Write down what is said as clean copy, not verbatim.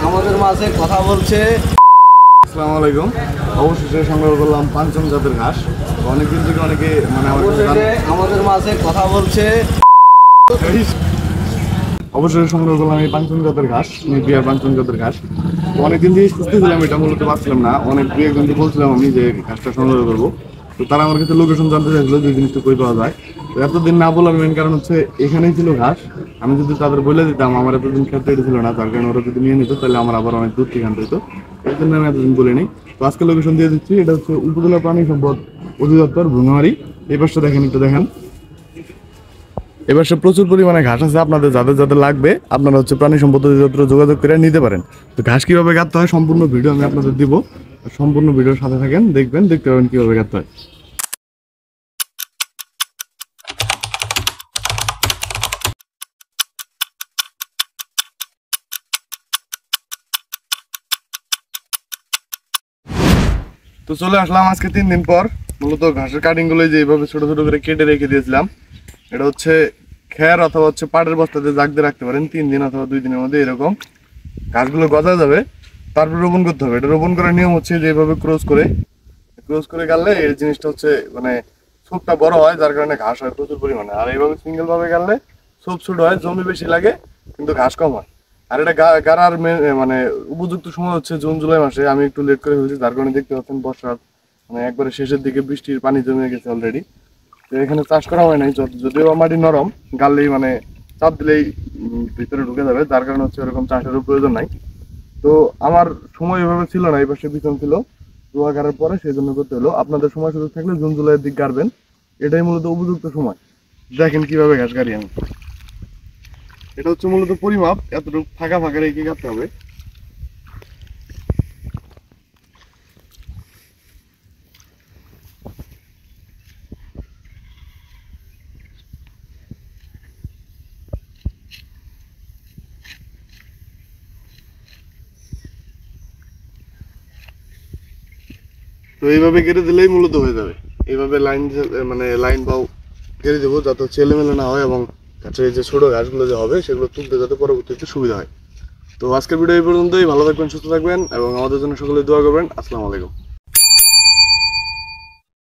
আমাদের মাঝে কথা বলছে। আসসালামু আলাইকুম। অবশেষে সংগ্রহ করলাম পাঁচজন জাতের ঘাস। অনেকদিন থেকে অনেকে মানে আমাদের মাঝে কথা বলছে। অবশেষে সংগ্রহ করলাম এই পাঁচজন জাতের ঘাস, বিহার পাঁচজন জাতের ঘাস। অনেকদিন থেকে খুঁজতেছিলাম, এটা মূলত পাচ্ছিলাম না। অনেক দুই একজনকে বলছিলাম আমি যে ঘাসটা সংগ্রহ করবো, তো তারা আমার কাছে লোকেশন জানতে চাইছিল যে জিনিসটা কই পাওয়া যায়। তো এতদিন না বলার মেন কারণ হচ্ছে এখানেই ছিল ঘাস। আমি যদি তাদের বলে দিতাম, আমার এতদিন খেতে ছিল না, তার কারণে ওরা যদি নিয়ে নিত তাহলে আমার আবার অনেক দূর থেকে আনতে হতো। এই জন্য আমি এতদিন বলিনি। তো আজকে লোকেশন দিয়ে দিচ্ছি। এটা হচ্ছে উপজেলা প্রাণী সম্পদ অধিদপ্তর, ভুঙামারি। এই পাশটা দেখেন, একটু দেখেন। এবার সে প্রচুর পরিমাণে ঘাস আছে। আপনাদের যাদের যাদের লাগবে আপনারা হচ্ছে প্রাণী সম্পদ অধিদপ্তরে যোগাযোগ করে নিতে পারেন। তো ঘাস কিভাবে কাটতে হয় সম্পূর্ণ ভিডিও আমি আপনাদের দিব। সম্পূর্ণ ভিডিওর সাথে থাকেন, দেখবেন, দেখতে পাবেন কিভাবে কাটতে হয়। তো চলে আসলাম আজকে 3 দিন পর। মূলত ঘাসের কাটিং গুলো যেভাবে ছোট ছোট করে কেটে রেখে দিয়েছিলাম, এটা হচ্ছে খের অথবা হচ্ছে পাটের বস্তাতে জাগ দিয়ে রাখতে পারেন। 3 দিন অথবা 2 দিনের মধ্যে এরকম ঘাসগুলো গজা যাবে। তারপর রোপণ করতে হবে। এটা রোপণ করার নিয়ম হচ্ছে যেভাবে ক্রস করে গাড়লে এই জিনিসটা হচ্ছে মানে ছোপটা বড় হয়, যার কারণে ঘাস হয় প্রচুর পরিমাণে। আর এইভাবে সিঙ্গেল ভাবে গাড়লে ছোপ ছোট হয়, জমি বেশি লাগে কিন্তু ঘাস কম হয়। আর এটা গাড়ার মানে উপযুক্ত সময় হচ্ছে জুন জুলাই মাসে। আমি একটু লেট করে ফেলছি, যার কারণে দেখতে পাচ্ছেন বর্ষার মানে একবারে শেষের দিকে বৃষ্টির পানি জমে গেছে অলরেডি। তো এখানে চাষ করা হয় নাই, যদিও মাটি নরম, গাড়লেই মানে চাপ দিলেই ভিতরে ঢুকে যাবে, যার কারণে হচ্ছে এরকম চাষেরও প্রয়োজন নাই। তো আমার সময় এভাবে ছিল না, এই পাশে বিছন ছিল দোয়া গাড়ার পরে, সেই জন্য করতে হলো। আপনাদের সময় সুযোগ থাকলে জুন জুলাইয়ের দিক গাড়বেন, এটাই মূলত উপযুক্ত সময়। দেখেন কিভাবে ঘাস গাড়ি আমি। এটা হচ্ছে মূলত পরিমাপ, এতটুকু ফাঁকা ফাঁকা রেখে কাটতে হবে। তো এইভাবে কেটে দিলেই মূলত হয়ে যাবে। এইভাবে লাইন মানে লাইন বাও কেটে দেবো, যাতে ছেলেমেলে না হয় এবং গাছের এই যে ছোট ঘাসগুলো যে হবে সেগুলো তুলতে যাতে পরবর্তীতে সুবিধা হয়। তো আজকের ভিডিও এই পর্যন্তই। ভালো থাকবেন, সুস্থ থাকবেন এবং আমাদের জন্য সকলে দোয়া করবেন। আসসালামু আলাইকুম।